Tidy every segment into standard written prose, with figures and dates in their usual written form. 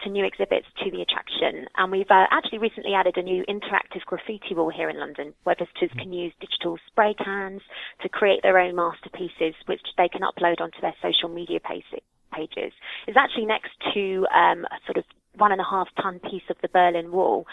to new exhibits to the attraction, and we've actually recently added a new interactive graffiti wall here in London, where visitors can use digital spray cans to create their own masterpieces, which they can upload onto their social media pages. It's actually next to a sort of 1.5-ton piece of the Berlin Wall,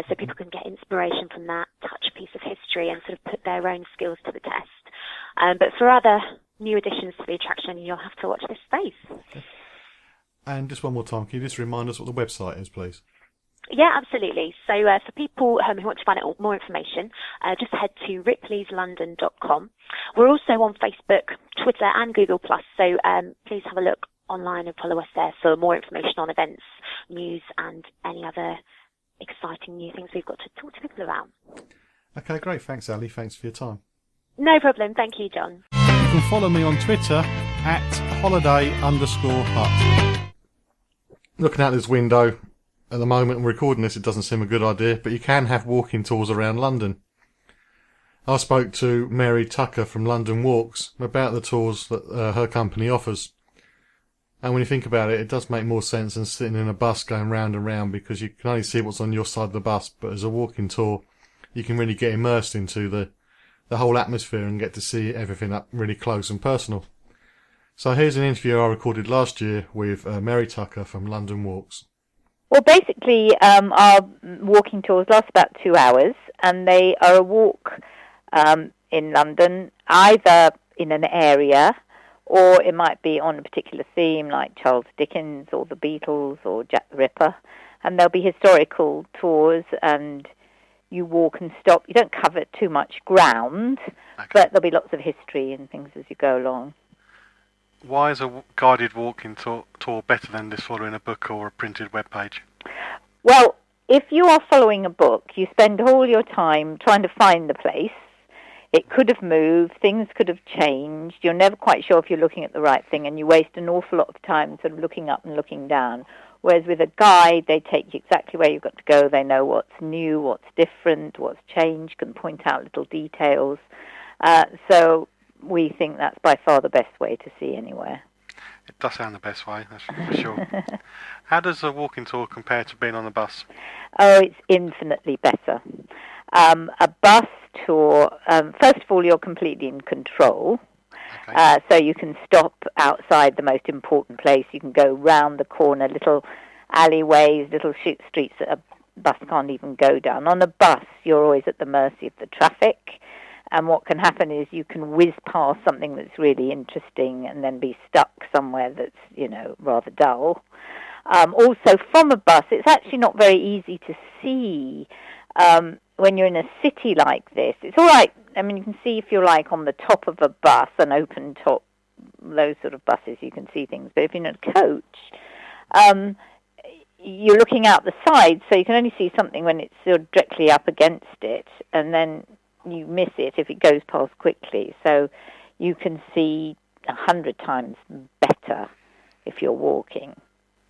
so people can get inspiration from that, touch a piece of history, and sort of put their own skills to the test. But for other new additions to the attraction, you'll have to watch this space. Okay. And just one more time, can you just remind us what the website is, please? Yeah, absolutely. So for people who want to find out more information, just head to ripleys.london.com. We're also on Facebook, Twitter and Google+, so please have a look online and follow us there for more information on events, news and any other exciting new things we've got to talk to people about. Okay, great. Thanks, Ali. Thanks for your time. No problem. Thank you, John. You can follow me on Twitter at holiday_hut. Looking out this window, at the moment I'm recording this, it doesn't seem a good idea, but you can have walking tours around London. I spoke to Mary Tucker from London Walks about the tours that her company offers. And when you think about it, it does make more sense than sitting in a bus going round and round, because you can only see what's on your side of the bus, but as a walking tour, you can really get immersed into the whole atmosphere and get to see everything up really close and personal. So here's an interview I recorded last year with Mary Tucker from London Walks. Well, basically, our walking tours last about 2 hours, and they are a walk in London, either in an area, or it might be on a particular theme, like Charles Dickens or the Beatles or Jack the Ripper. And there'll be historical tours, and you walk and stop. You don't cover too much ground, but there'll be lots of history and things as you go along. Why is a guided walking tour better than just following a book or a printed web page? Well, if you are following a book, you spend all your time trying to find the place. It could have moved, things could have changed, you're never quite sure if you're looking at the right thing, and you waste an awful lot of time sort of looking up and looking down. Whereas with a guide, they take you exactly where you've got to go, they know what's new, what's different, what's changed, can point out little details. So we think that's by far the best way to see anywhere. It does sound the best way, that's for sure. How does a walking tour compare to being on a bus? Oh, it's infinitely better. A bus tour, first of all, you're completely in control. Okay. So you can stop outside the most important place. You can go round the corner, little alleyways, little streets that a bus can't even go down. On a bus, you're always at the mercy of the traffic. And what can happen is you can whiz past something that's really interesting and then be stuck somewhere that's, rather dull. Also, from a bus, it's actually not very easy to see when you're in a city like this. It's all right. I mean, you can see if you're like on the top of a bus, an open top, those sort of buses, you can see things. But if you're in a coach, you're looking out the side, so you can only see something when it's sort of directly up against it, and then you miss it if it goes past quickly. So you can see 100 times better if you're walking.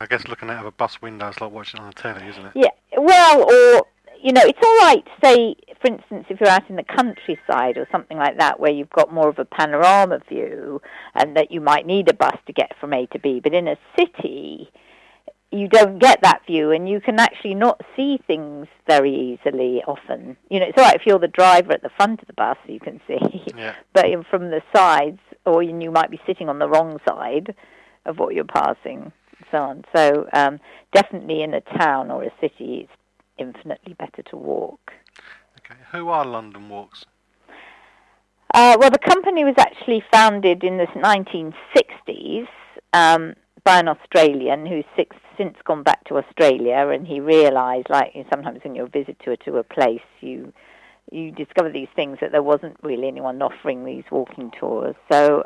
I guess looking out of a bus window is like watching on the telly, isn't it? Yeah, well, or, it's all right, say, for instance, if you're out in the countryside or something like that, where you've got more of a panorama view and that you might need a bus to get from A to B. But in a city, you don't get that view, and you can actually not see things very easily often. It's all right if you're the driver at the front of the bus, you can see. Yeah. But from the sides, or you might be sitting on the wrong side of what you're passing, and so on. So definitely in a town or a city, it's infinitely better to walk. Okay. Who are London Walks? Well, the company was actually founded in the 1960s by an Australian who's since gone back to Australia, and he realised, like sometimes when you're a visitor to a place, you discover these things that there wasn't really anyone offering these walking tours. So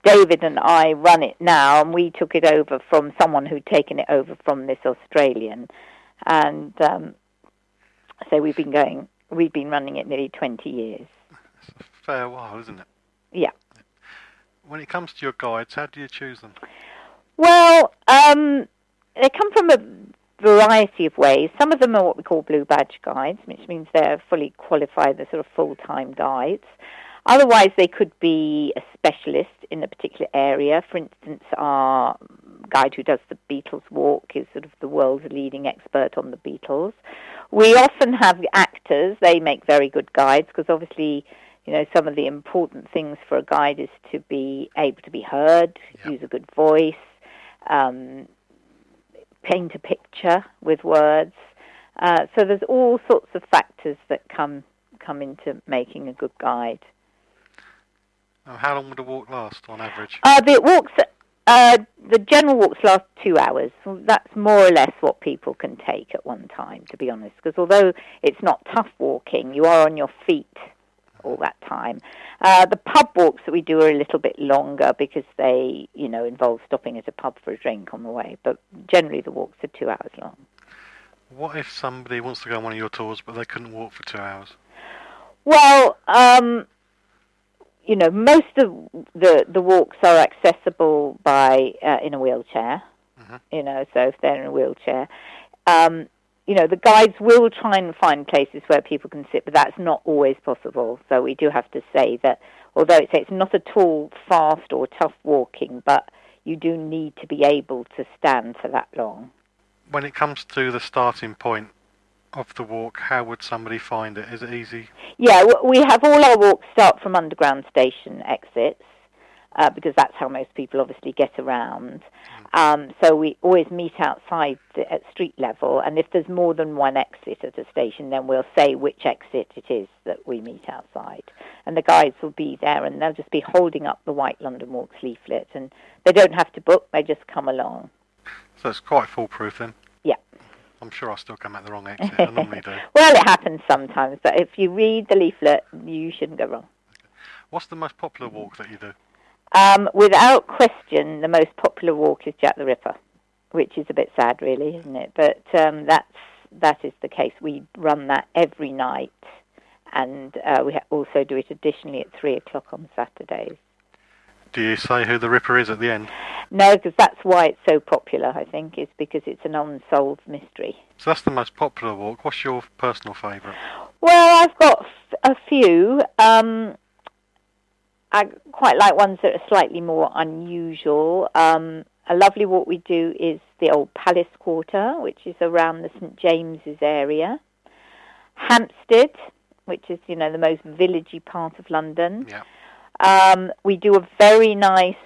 David and I run it now, and we took it over from someone who'd taken it over from this Australian, and so we've been running it nearly 20 years. It's a fair while, isn't it? Yeah. When it comes to your guides, how do you choose them? Well, they come from a variety of ways. Some of them are what we call blue badge guides, which means they're fully qualified, they're sort of full-time guides. Otherwise, they could be a specialist in a particular area. For instance, our guide who does the Beatles walk is sort of the world's leading expert on the Beatles. We often have actors. They make very good guides because obviously, some of the important things for a guide is to be able to be heard, use a good voice, paint a picture with words. So there's all sorts of factors that come into making a good guide. How long would a walk last on average? The general walks last 2 hours. That's more or less what people can take at one time, to be honest. Because although it's not tough walking, you are on your feet all that time. The pub walks that we do are a little bit longer because they, involve stopping at a pub for a drink on the way. But generally the walks are 2 hours long. What if somebody wants to go on one of your tours but they couldn't walk for 2 hours? Well, most of the walks are accessible by in a wheelchair. So if they're in a wheelchair, the guides will try and find places where people can sit, but that's not always possible. So we do have to say that, although it's not at all fast or tough walking, but you do need to be able to stand for that long. When it comes to the starting point of the walk, how would somebody find it? Is it easy? Yeah, we have all our walks start from underground station exits because that's how most people obviously get around. So we always meet outside at street level, and if there's more than one exit at a station, then we'll say which exit it is that we meet outside. And the guides will be there, and they'll just be holding up the White London Walks leaflet, and they don't have to book, they just come along. So it's quite foolproof then? Yeah. I'm sure I still come at the wrong exit. I normally do. Well, it happens sometimes, but if you read the leaflet, you shouldn't go wrong. What's the most popular walk that you do? Without question, the most popular walk is Jack the Ripper, which is a bit sad, really, isn't it? But that is the case. We run that every night, and we also do it additionally at 3 o'clock on Saturdays. Do you say who the Ripper is at the end? No, because that's why it's so popular, I think, is because it's an unsolved mystery. So that's the most popular walk. What's your personal favourite? Well, I've got a few. I quite like ones that are slightly more unusual. A lovely walk we do is the Old Palace Quarter, which is around the St James's area. Hampstead, which is, the most villagey part of London. Yeah. We do a very nice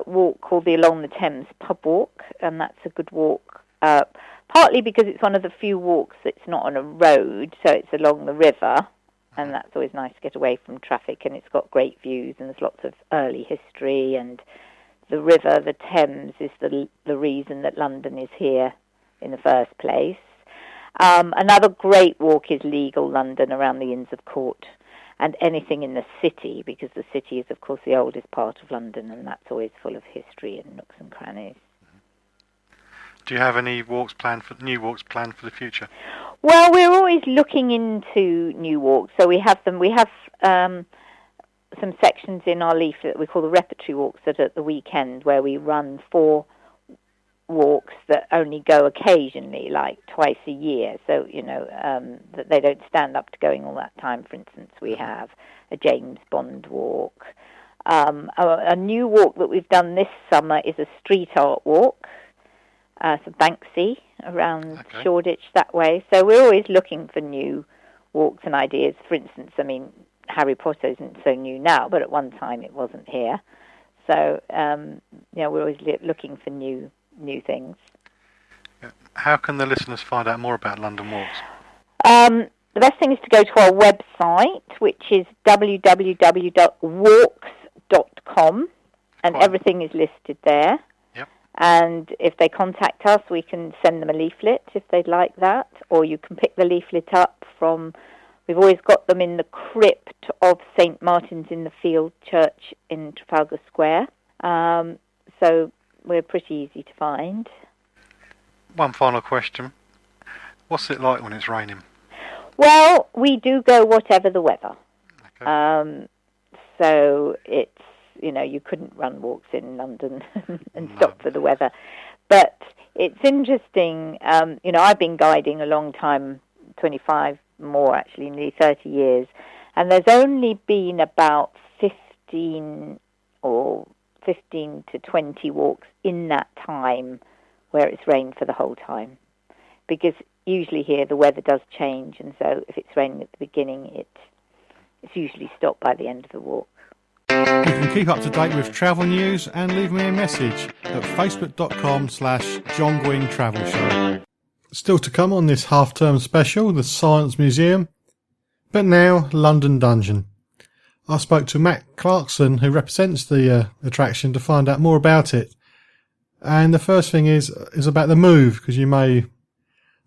walk called the Along the Thames Pub Walk, and that's a good walk, partly because it's one of the few walks that's not on a road, so it's along the river, and that's always nice to get away from traffic, and it's got great views, and there's lots of early history, and the river, the Thames, is the reason that London is here in the first place. Another great walk is Legal London around the Inns of Court, and anything in the city, because the city is, of course, the oldest part of London, and that's always full of history and nooks and crannies. Do you have any new walks planned for the future? Well, we're always looking into new walks, so we have them. We have some sections in our leaflet that we call the repertory walks that are at the weekend, where we run 4 walks that only go occasionally, like twice a year, so that they don't stand up to going all that time. For instance, we have a James Bond walk. A new walk that we've done this summer is a street art walk, so Banksy around Shoreditch that way. So we're always looking for new walks and ideas. For instance, Harry Potter isn't so new now, but at one time it wasn't here. So we're always looking for new things. How can the listeners find out more about London Walks? The best thing is to go to our website, which is www.walks.com, and everything is listed there. Yep. And if they contact us, we can send them a leaflet if they'd like that, or you can pick the leaflet up from... We've always got them in the crypt of St Martin's in the Field Church in Trafalgar Square. So we're pretty easy to find. One final question. What's it like when it's raining? Well, we do go whatever the weather. Okay. So it's, you couldn't run walks in London and stop for the weather. But it's interesting, I've been guiding a long time, 25 more actually, nearly 30 years, and there's only been about 15 or 15 to 20 walks in that time where it's rained for the whole time. Because usually here the weather does change, and so if it's raining at the beginning, it's usually stopped by the end of the walk. You can keep up to date with travel news and leave me a message at facebook.com/John Guinn Travel Show. Still to come on this half-term special, the Science Museum. But now, London Dungeon. I spoke to Matt Clarkson, who represents the attraction, to find out more about it. And the first thing is about the move, because you may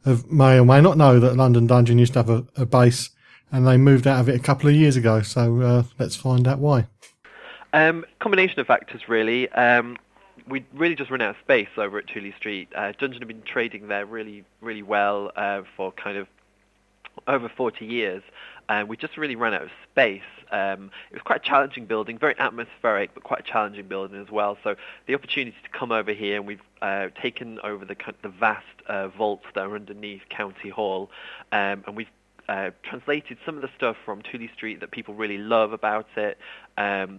or may not know that London Dungeon used to have a base, and they moved out of it a couple of years ago. So let's find out why. Combination of factors, really. We really just run out of space over at Tooley Street. Dungeon have been trading there really, really well for kind of over 40 years. We just really ran out of space. It was quite a challenging building, very atmospheric, but quite a challenging building as well. So the opportunity to come over here, and we've taken over the vast vaults that are underneath County Hall, and we've translated some of the stuff from Tooley Street that people really love about it.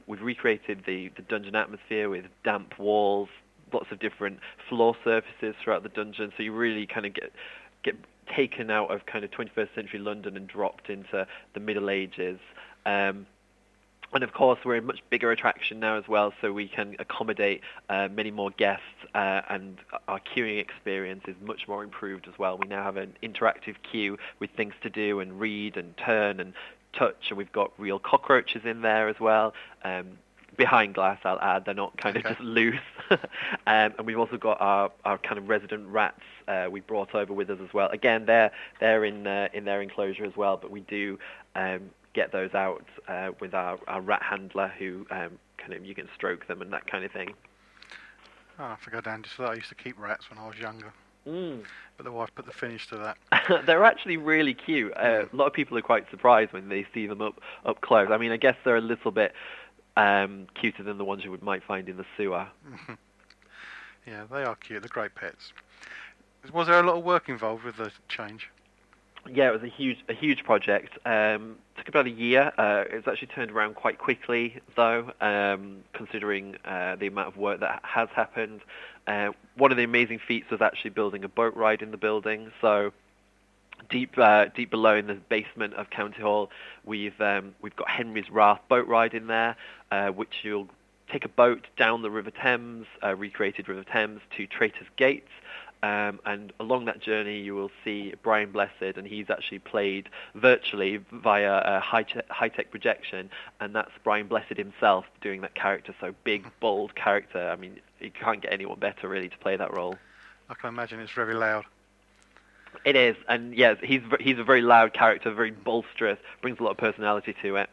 We've recreated the dungeon atmosphere with damp walls, lots of different floor surfaces throughout the dungeon, so you really kind of get taken out of kind of 21st century London and dropped into the Middle Ages. And of course, we're a much bigger attraction now as well, so we can accommodate many more guests, and our queuing experience is much more improved as well. We now have an interactive queue with things to do and read and turn and touch, and we've got real cockroaches in there as well. Behind glass, I'll add. They're not kind of just loose. And we've also got our kind of resident rats we brought over with us as well. Again, they're in their enclosure as well, but we do get those out with our rat handler, who kind of, you can stroke them and that kind of thing. Oh, I forgot, Andy, so I used to keep rats when I was younger. But the wife put the finish to that. They're actually really cute. A lot of people are quite surprised when they see them up close. I mean, I guess they're a little bit cuter than the ones you might find in the sewer. Yeah, they are cute. They're great pets. Was there a lot of work involved with the change? Yeah, it was a huge project. Took about a year. It's actually turned around quite quickly, though, considering the amount of work that has happened. One of the amazing feats was actually building a boat ride in the building. So deep below in the basement of County Hall, we've got Henry's Wrath boat ride in there, which you'll take a boat down the River Thames, recreated River Thames, to Traitor's Gate. And along that journey, you will see Brian Blessed, and he's actually played virtually via a high-tech projection, and that's Brian Blessed himself doing that character. So big, bold character. I mean, you can't get anyone better, really, to play that role. I can imagine it's very loud. It is, and yes, he's a very loud character, very bolsterous, brings a lot of personality to it.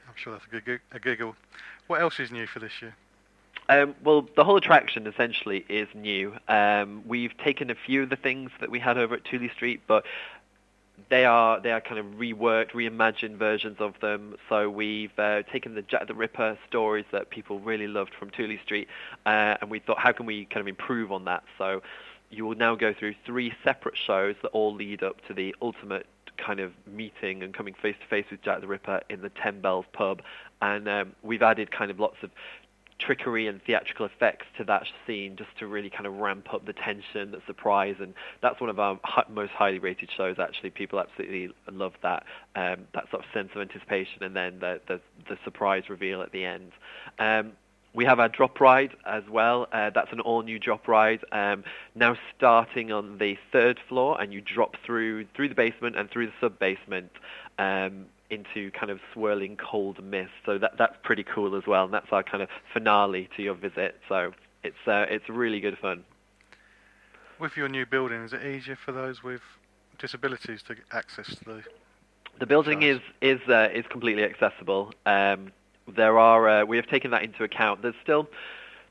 I'm sure that's a giggle. What else is new for this year? Well, the whole attraction essentially is new. We've taken a few of the things that we had over at Tooley Street, but they are kind of reworked, reimagined versions of them. So we've taken the Jack the Ripper stories that people really loved from Tooley Street, and we thought, how can we kind of improve on that? So you will now go through 3 separate shows that all lead up to the ultimate kind of meeting and coming face to face with Jack the Ripper in the 10 Bells pub. And we've added kind of lots of trickery and theatrical effects to that scene, just to really kind of ramp up the tension, the surprise, and that's one of our most highly rated shows. Actually, people absolutely love that sort of sense of anticipation, and then the surprise reveal at the end. We have our drop ride as well. That's an all-new drop ride, now starting on the 3rd floor, and you drop through the basement and through the sub-basement into kind of swirling cold mist. So that's pretty cool as well, and that's our kind of finale to your visit. So it's really good fun. With your new building, is it easier for those with disabilities to get access to the building shows? is completely accessible. We have taken that into account. There's still,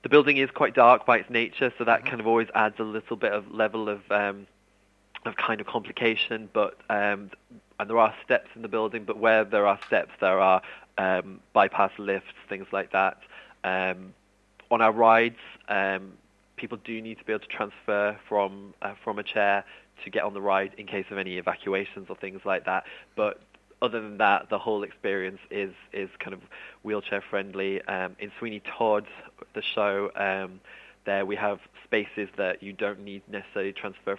the building is quite dark by its nature, so that kind of always adds a little bit of level of kind of complication, but and there are steps in the building, but where there are steps, there are bypass lifts, things like that. On our rides, people do need to be able to transfer from a chair to get on the ride in case of any evacuations or things like that. But other than that, the whole experience is kind of wheelchair friendly. In Sweeney Todd, the show, there we have spaces that you don't need necessarily transfer